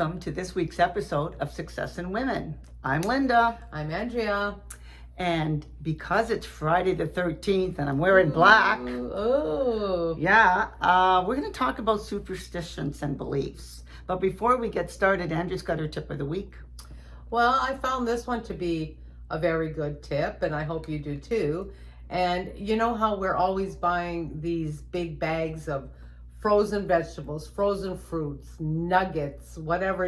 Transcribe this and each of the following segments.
Welcome to this week's episode of Success in Women. I'm Linda. I'm Andrea. And because it's Friday the 13th and I'm wearing black, Oh. we're going to talk about superstitions and beliefs. But before we get started, Andrea's got her tip of the week. Well, I found this one to be a very good tip, and I hope you do too. And you know how we're always buying these big bags of frozen vegetables, frozen fruits, nuggets, whatever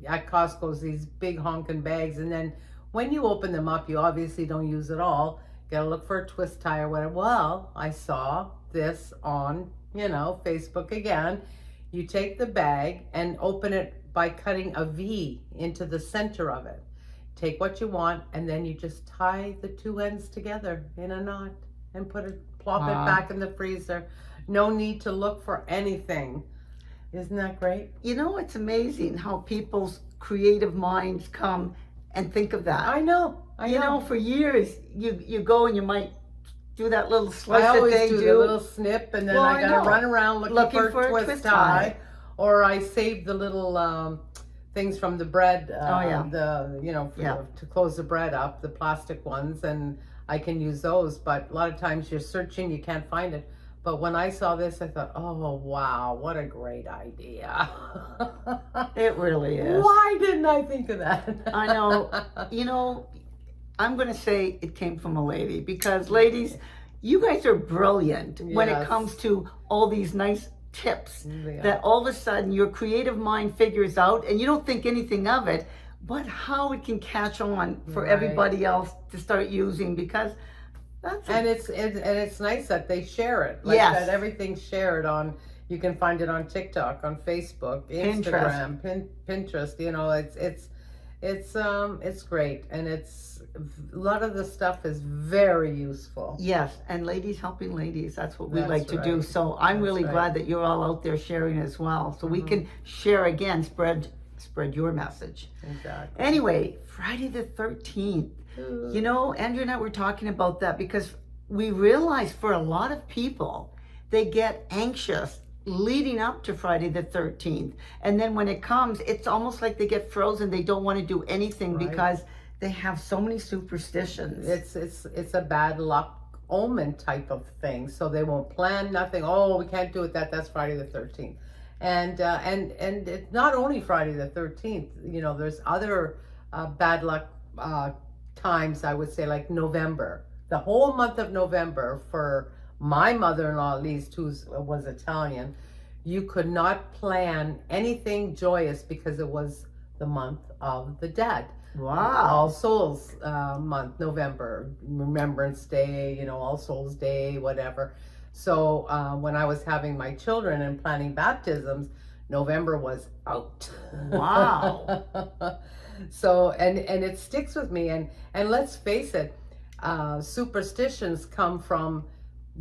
at Costco's, these big honking bags. And then when you open them up, you obviously don't use it all. Gotta look for a twist tie or whatever. Well, I saw this on, Facebook again. You take the bag and open it by cutting a V into the center of it. Take what you want, and then you just tie the two ends together in a knot and plop it back in the freezer. No need to look for anything. Isn't that great? You know, it's amazing how people's creative minds come and think of that. I know. For years, you go and you might do that little slice I always that they do the little snip, and then I gotta run around looking for a twist tie. Or I save the little things from the bread, to close the bread up, the plastic ones, and I can use those. But a lot of times you're searching, you can't find it. But when I saw this, I thought, oh, wow, what a great idea. It really is. Why didn't I think of that? I know. I'm going to say it came from a lady, because ladies, you guys are brilliant when it comes to all these nice tips that all of a sudden your creative mind figures out, and you don't think anything of it, but how it can catch on for everybody else to start using, because it's nice that they share it. That everything's shared on. You can find it on TikTok, on Facebook, Instagram, Pinterest. It's great, and a lot of the stuff is very useful. Yes, and ladies helping ladies, that's what we like to do. So I'm really glad that you're all out there sharing as well, so we can share again, spread your message. Exactly. Anyway, Friday the 13th. Andrew and I were talking about that because we realize for a lot of people, they get anxious leading up to Friday the 13th. And then when it comes, it's almost like they get frozen. They don't want to do anything because they have so many superstitions. It's a bad luck omen type of thing. So they won't plan nothing. Oh, we can't do it. That's Friday the 13th. And it's not only Friday the 13th. There's other bad luck times, I would say, like November. The whole month of November, for my mother-in-law at least, who was Italian, you could not plan anything joyous because it was the month of the dead. Wow. All Souls month, November, Remembrance Day, All Souls Day, whatever. So when I was having my children and planning baptisms, November was out. Wow. So, and it sticks with me. And let's face it, superstitions come from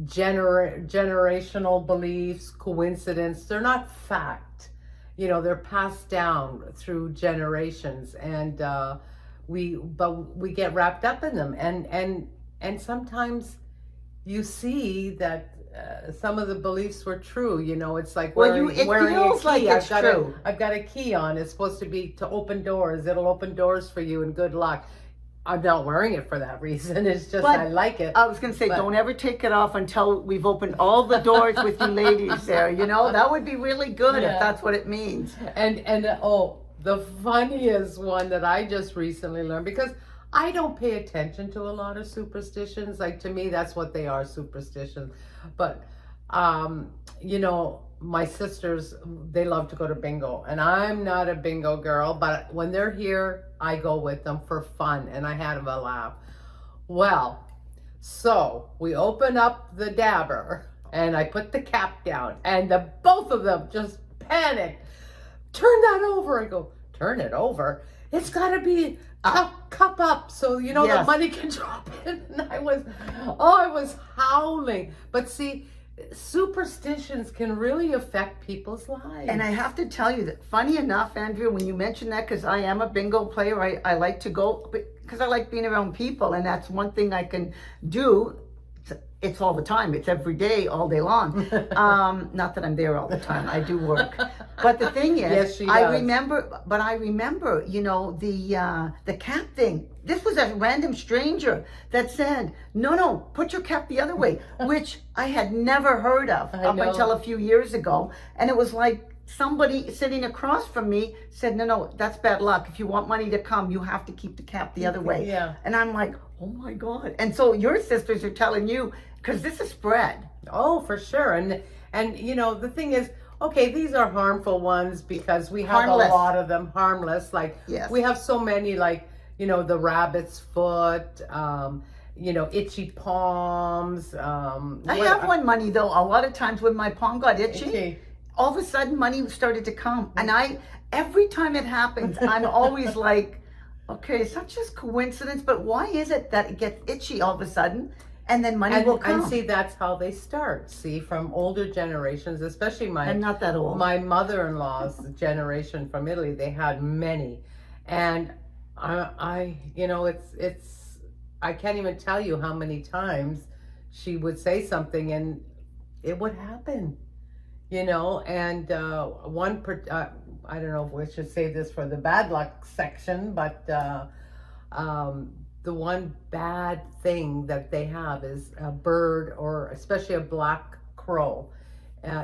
generational beliefs, coincidence. They're not fact. They're passed down through generations, and we get wrapped up in them. And sometimes you see that some of the beliefs were true. It's like wearing a key. I've got a key on. It's supposed to be to open doors. It'll open doors for you, and good luck. I'm not wearing it for that reason. It's just I like it. I was going to say, don't ever take it off until we've opened all the doors with you ladies there. That would be really good if that's what it means. And the funniest one that I just recently learned, because I don't pay attention to a lot of superstitions. Like, to me, that's what they are, superstitions. But, my sisters, they love to go to bingo. And I'm not a bingo girl, but when they're here, I go with them for fun. And I had a laugh. Well, so we open up the dabber, and I put the cap down. And both of them just panicked. Turn that over. I go, turn it over? It's got to be cup up so the money can drop in. And I was howling. But see, superstitions can really affect people's lives. And I have to tell you that, funny enough, Andrea, when you mentioned that, because I am a bingo player, I like to go because I like being around people, and that's one thing I can do. it's all the time. It's every day, all day long. Not that I'm there all the time. I do work. But the thing is, yes, she does. I remember, you know, the cap thing. This was a random stranger that said, no, put your cap the other way, which I had never heard of up until a few years ago. And it was like somebody sitting across from me said, no, that's bad luck. If you want money to come, you have to keep the cap the other way. Yeah. And I'm like, oh my God. And so your sisters are telling you, because this is spread. Oh, for sure. And you know, the thing is, okay, these are harmful ones because we have Harmless. a lot of them. Harmless. Like, yes. We have so many, like, you know, the rabbit's foot, you know, itchy palms. I have one money, though. A lot of times when my palm got itchy, all of a sudden money started to come. And every time it happens, I'm always like, okay, it's not just coincidence, but why is it that it gets itchy all of a sudden? And then money will come. And see, that's how they start. See, from older generations, especially I'm not that old. My mother-in-law's generation from Italy, they had many. And I you know, it's I can't even tell you how many times she would say something and it would happen, you know. And I don't know if we should say this for the bad luck section, but the one bad thing that they have is a bird, or especially a black crow,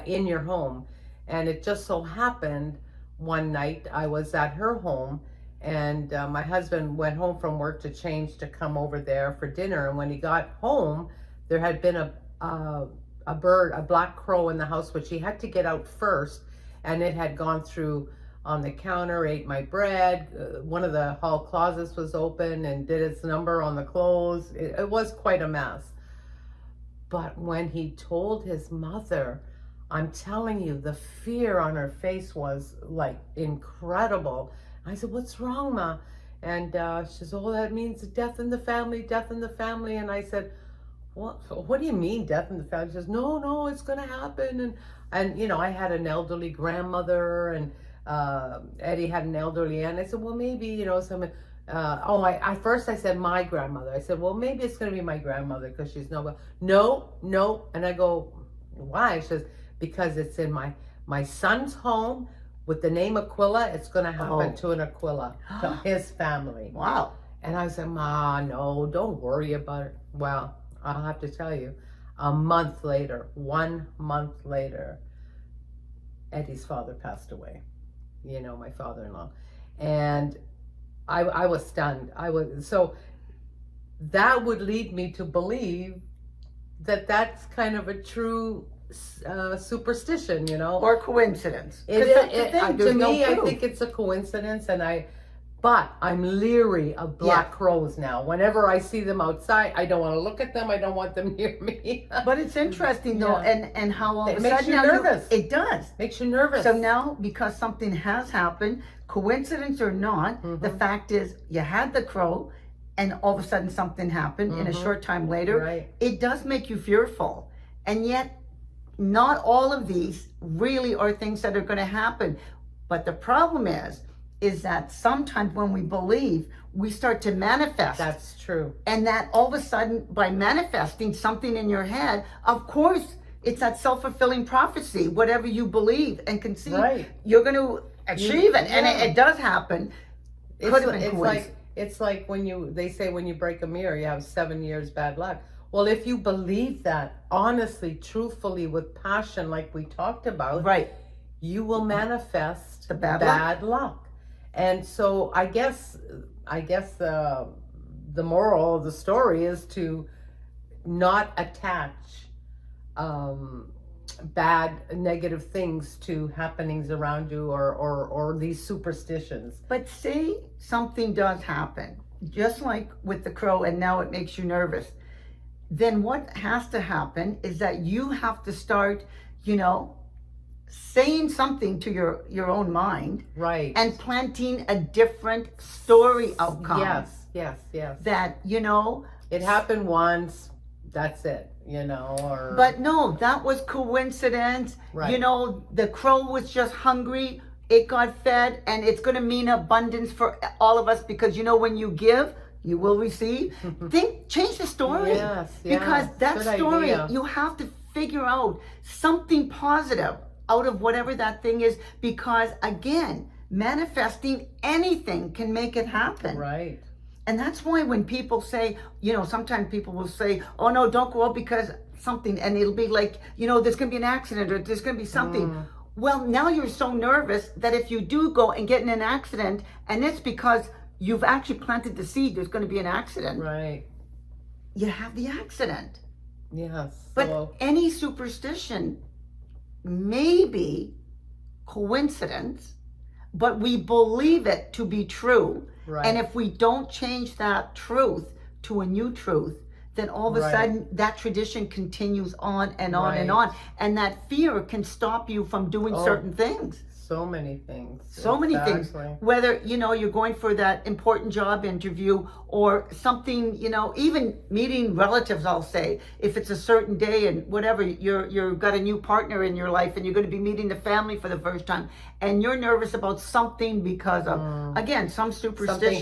in your home. And it just so happened one night I was at her home, and my husband went home from work to change to come over there for dinner. And when he got home, there had been a bird, a black crow in the house, which he had to get out first, and it had gone through on the counter, ate my bread. One of the hall closets was open and did its number on the clothes. It was quite a mess. But when he told his mother, I'm telling you, the fear on her face was like incredible. I said, what's wrong, Ma? And she says, oh, that means death in the family, death in the family. And I said, what do you mean death in the family? She says, no, it's going to happen. And you know, I had an elderly grandmother, and Eddie had an elderly aunt. I said, well, maybe, you know, first I said my grandmother. I said, well, maybe it's going to be my grandmother because she's no. And I go, why? She says, because it's in my son's home with the name Aquila. It's going to happen to an Aquila, to his family. Wow. And I said, Ma, no, don't worry about it. Well, I'll have to tell you, 1 month later, Eddie's father passed away. You know, my father-in-law. And I was stunned. So that would lead me to believe that that's kind of a true superstition, you know, or coincidence. To me, I think it's a coincidence, but I'm leery of black crows now. Whenever I see them outside, I don't want to look at them. I don't want them near me. But it's interesting though, and how all of a sudden makes you nervous. It does. Makes you nervous. So now, because something has happened, coincidence or not, the fact is you had the crow, and all of a sudden something happened in a short time later. Right. It does make you fearful. And yet, not all of these really are things that are going to happen. But the problem is that sometimes when we believe, we start to manifest. That's true. And that all of a sudden, by manifesting something in your head, of course, it's that self-fulfilling prophecy. Whatever you believe and conceive, you're going to achieve it. And it does happen. It's like they say when you break a mirror, you have 7 years bad luck. Well, if you believe that honestly, truthfully, with passion, like we talked about, you will manifest the bad luck. And so I guess the moral of the story is to not attach bad, negative things to happenings around you or these superstitions. But say something does happen, just like with the crow, and now it makes you nervous. Then what has to happen is that you have to start, you know, saying something to your own mind, and planting a different story outcome. Yes. That, you know, it happened once, that's it, you know. But no, that was coincidence. You know, the crow was just hungry, it got fed, and it's going to mean abundance for all of us, because, you know, when you give, you will receive. Change the story. Yes, because that good story, idea. you have to figure out something positive out of whatever that thing is, because again, manifesting anything can make it happen. Right. And that's why when people say, sometimes people will say, oh no, don't go out because something, and it'll be like, there's going to be an accident or there's going to be something. Well, now you're so nervous that if you do go and get in an accident, and it's because you've actually planted the seed, there's going to be an accident. Right. You have the accident. Yes. But any superstition may be coincidence, but we believe it to be true. Right. And if we don't change that truth to a new truth, then all of a sudden that tradition continues on and on and on. And that fear can stop you from doing certain things. So many things. So many things. Whether, you're going for that important job interview or something, even meeting relatives, I'll say, if it's a certain day and whatever, you've got a new partner in your life and you're going to be meeting the family for the first time and you're nervous about something because of, again, some superstition.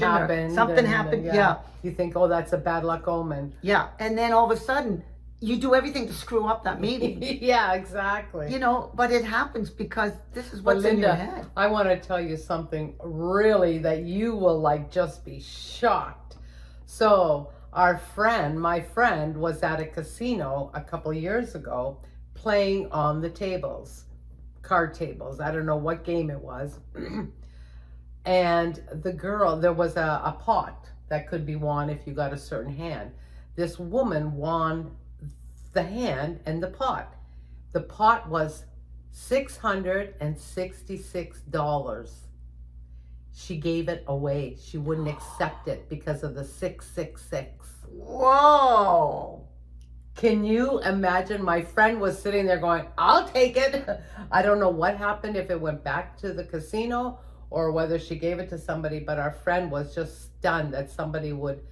Something happened. Yeah. You think, oh, that's a bad luck omen. Yeah. And then all of a sudden, you do everything to screw up that meeting. Yeah, exactly. But it happens because this is what's in your head. I want to tell you something really that you will just be shocked. So my friend was at a casino a couple years ago playing on the tables, card tables. I don't know what game it was. And the girl, there was a pot that could be won if you got a certain hand. This woman won the hand and the pot. The pot was $666. She gave it away. She wouldn't accept it because of the 666. Whoa. Can you imagine? My friend was sitting there going, I'll take it. I don't know what happened, if it went back to the casino or whether she gave it to somebody, but our friend was just stunned that somebody would,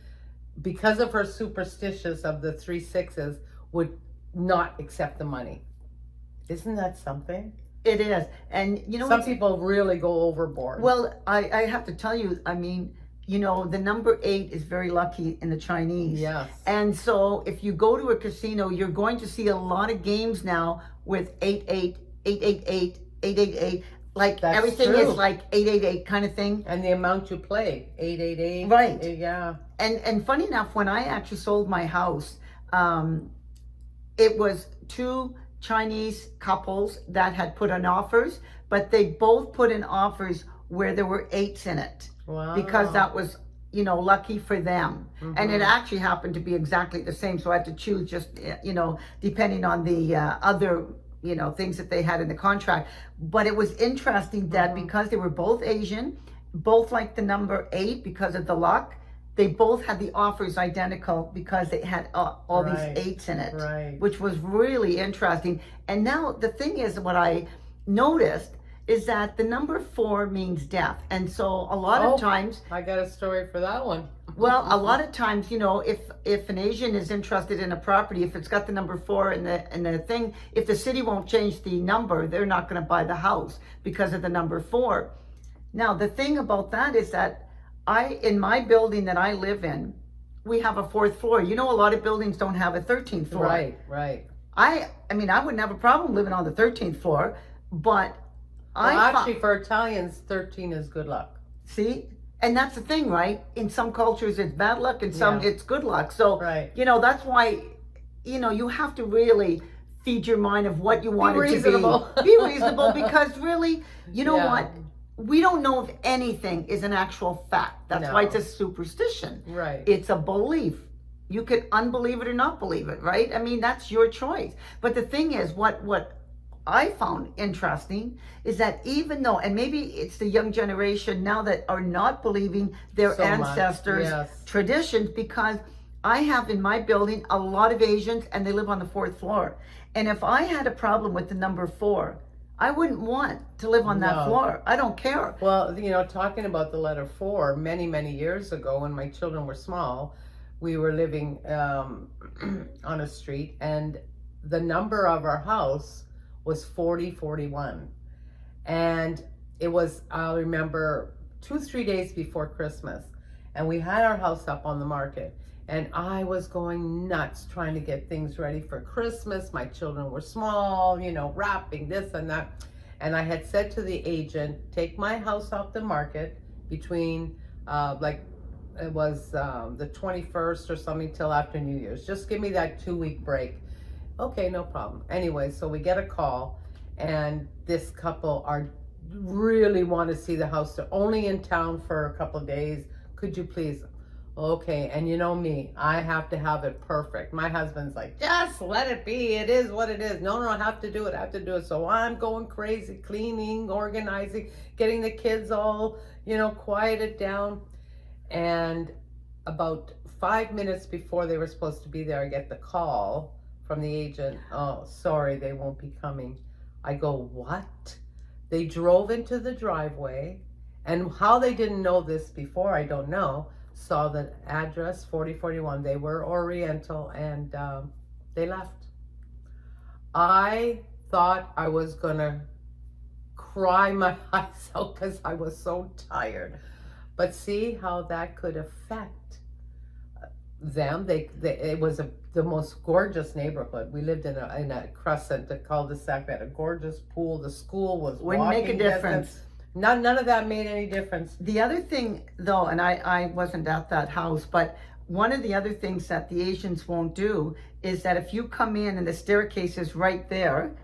because of her superstitious of the 3 6s, would not accept the money. Isn't that something? It is. And some people really go overboard. Well, I have to tell you, the number 8 is very lucky in the Chinese. Yes. And so if you go to a casino, you're going to see a lot of games now with 88, 888, 888. Like That's everything true. is like 888 kind of thing. And the amount you play, 888. Right. Yeah. And funny enough, when I actually sold my house, it was 2 Chinese couples that had put in offers, but they both put in offers where there were 8s in it. Wow. Because that was, lucky for them. And it actually happened to be exactly the same. So I had to choose just, depending on the other, things that they had in the contract. But it was interesting that because they were both Asian, both liked the number 8 because of the luck. They both had the offers identical because they had all these 8s in it, which was really interesting. And now the thing is, what I noticed is that the number 4 means death. And so a lot of times... I got a story for that one. Well, a lot of times, if an Asian is interested in a property, if it's got the number 4 in the thing, if the city won't change the number, they're not going to buy the house because of the number 4. Now, the thing about that is that in my building that I live in, we have a 4th floor. A lot of buildings don't have a 13th floor. Right. I wouldn't have a problem living on the 13th floor, but actually, for Italians, 13 is good luck. See? And that's the thing, right? In some cultures, it's bad luck, and some it's good luck. So, that's why, you have to really feed your mind of what you want it to be. Be reasonable, because really, what? We don't know if anything is an actual fact. That's why it's a superstition. Right. It's a belief. You could unbelieve it or not believe it, right? That's your choice. But the thing is, what I found interesting is that even though, and maybe it's the young generation now that are not believing their ancestors' traditions, because I have in my building a lot of Asians and they live on the 4th floor. And if I had a problem with the number 4, I wouldn't want to live on that floor. I don't care. Well, talking about the letter 4, many, many years ago when my children were small, we were living on a street, and the number of our house was 4041. And it was, I'll remember, 2-3 days before Christmas. and we had our house up on the market. And I was going nuts trying to get things ready for Christmas. My children were small, you know, wrapping this and that. And I had said to the agent, take my house off the market between it was the 21st or something till after New Year's. Just give me that 2-week break. Okay, no problem. Anyway, so we get a call, and this couple really want to see the house. They're only in town for a couple of days. Could you please? Okay, and you know me, I have to have it perfect. My husband's like, just let it be. It is what it is. No, I have to do it. I have to do it. So I'm going crazy, cleaning, organizing, getting the kids all, you know, quieted down. And about 5 minutes before they were supposed to be there, I get the call from the agent. Oh, sorry, they won't be coming. I go, what? They drove into the driveway, and how they didn't know this before, I don't know. Saw the address, 4041. They were Oriental, and they left. I thought I was gonna cry my eyes out because I was so tired. But see how that could affect them. It was the most gorgeous neighborhood. We lived in a crescent, a cul-de-sac. We had a gorgeous pool. The school was wouldn't make a difference. Distance. None of that made any difference. The other thing, though, and I wasn't at that house, but one of the other things that the Asians won't do is that if you come in and the staircase is right there,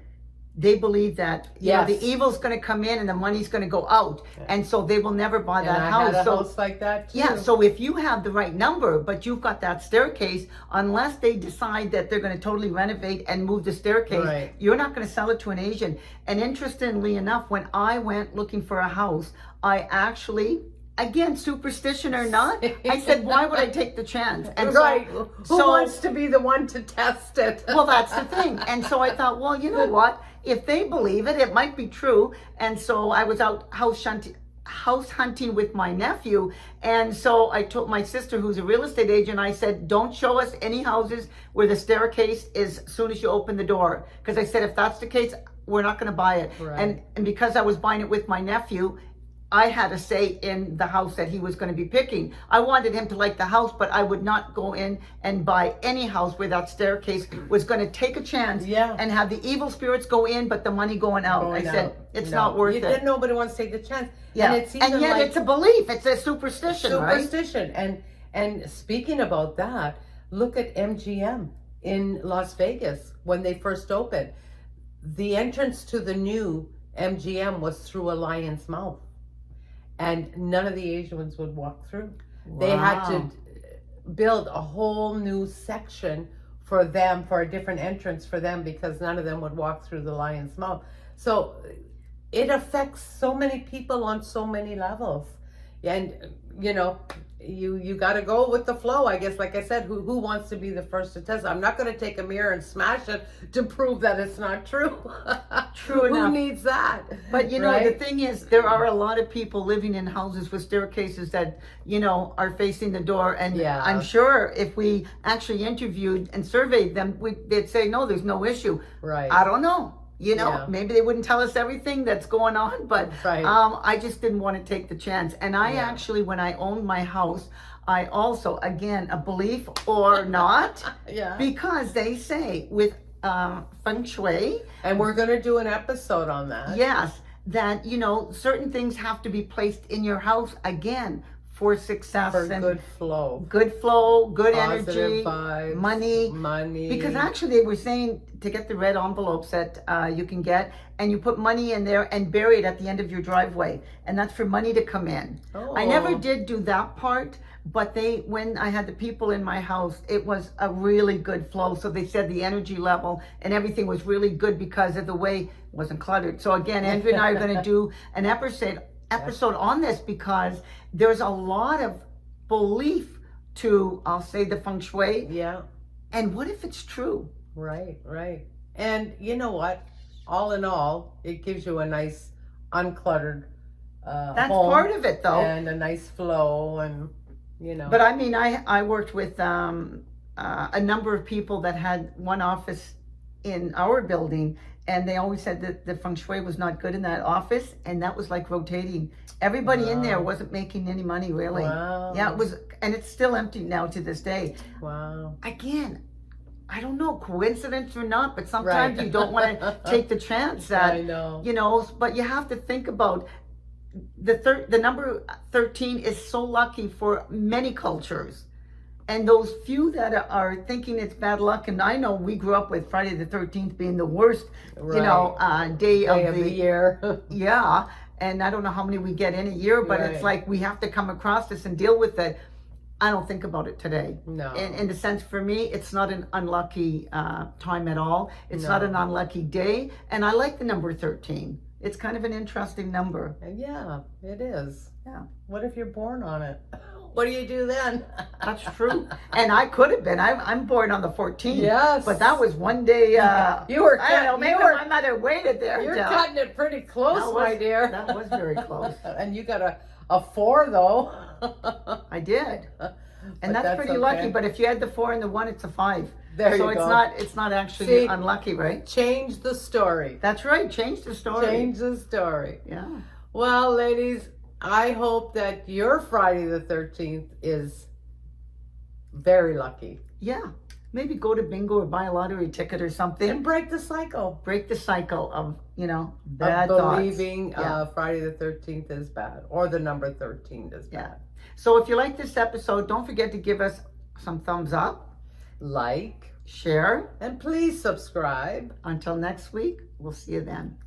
they believe that you know, the evil's going to come in and the money's going to go out, and so they will never buy that house. Had a house like that too. Yeah, so if you have the right number, but you've got that staircase, unless they decide that they're going to totally renovate and move the staircase, you're not going to sell it to an Asian. And interestingly enough, when I went looking for a house, I actually, again, superstition or not, I said, why would I take the chance? And Who wants to be the one to test it? Well, that's the thing. And so I thought, well, you know what? If they believe it, it might be true. And so I was out house hunting with my nephew. And so I told my sister, who's a real estate agent, I said, don't show us any houses where the staircase is as soon as you open the door. Because I said, if that's the case, we're not going to buy it. Right. And because I was buying it with my nephew, I had a say in the house that he was going to be picking. I wanted him to like the house, but I would not go in and buy any house where that staircase was going to take a chance and have the evil spirits go in, but the money going out. I said, it's not worth it. Nobody wants to take the chance. Yeah. And yet it's a belief. It's a superstition, right? And speaking about that, look at MGM in Las Vegas when they first opened. The entrance to the new MGM was through a lion's mouth. And none of the Asians would walk through. Wow. They had to build a whole new section for them, for a different entrance for them, because none of them would walk through the lion's mouth. So it affects so many people on so many levels. And, you know, you got to go with the flow, I guess. Like I said, who wants to be the first to test? I'm not going to take a mirror and smash it to prove that it's not true. True enough. Who needs that? But, you know, the thing is, there are a lot of people living in houses with staircases that, you know, are facing the door. And I'm sure if we actually interviewed and surveyed them, they'd say, no, there's no issue. Right. I don't know. You know, maybe they wouldn't tell us everything that's going on, but I just didn't want to take the chance. And I actually, when I owned my house, I also, again, a belief or not, because they say with feng shui. And we're going to do an episode on that. Yes, that, you know, certain things have to be placed in your house, again, for success. For and good flow. Good flow, good positive energy, vibes, money. Because actually they were saying to get the red envelopes that you can get, and you put money in there and bury it at the end of your driveway. And that's for money to come in. Oh. I never did do that part, but when I had the people in my house, it was a really good flow. So they said the energy level and everything was really good because of the way it wasn't cluttered. So again, Andrew and I are going to do an episode on this, because there's a lot of belief to, I'll say, the feng shui. Yeah. And what if it's true? Right. And you know what? All in all, it gives you a nice, uncluttered that's home, part of it, though. And a nice flow, and, you know. But I mean, I worked with a number of people that had one office in our building, And they always said that the feng shui was not good in that office, and that was like rotating. Everybody in there wasn't making any money, really. Wow. Yeah, it was, and it's still empty now to this day. Wow. Again, I don't know, coincidence or not, but sometimes you don't want to take the chance that, I know. you know, but you have to think about the number 13 is so lucky for many cultures. And those few that are thinking it's bad luck, and I know we grew up with Friday the 13th being the worst, you know, day of the year. Yeah, and I don't know how many we get in a year, but it's like we have to come across this and deal with it. I don't think about it today. No. In the sense, for me, it's not an unlucky time at all. It's not an unlucky day. And I like the number 13. It's kind of an interesting number. Yeah, it is. Yeah. What if you're born on it? What do you do then? That's true. And I could have been. I'm born on the 14th. Yes. But that was one day. You were. I don't know. Maybe my mother waited there. You're cutting it pretty close, my dear. That was very close. And you got a 4 though. I did. And that's pretty okay. lucky. But if you add the 4 and the 1, it's a 5. There you so go. It's not actually unlucky, right? Change the story. That's right. Change the story. Change the story. Yeah. Well, ladies, I hope that your Friday the 13th is very lucky. Yeah. Maybe go to bingo or buy a lottery ticket or something. And break the cycle. Break the cycle of, you know, bad of thoughts. believing Friday the 13th is bad, or the number 13 is bad. So if you like this episode, don't forget to give us some thumbs up. Like. Share. And please subscribe. Until next week, we'll see you then.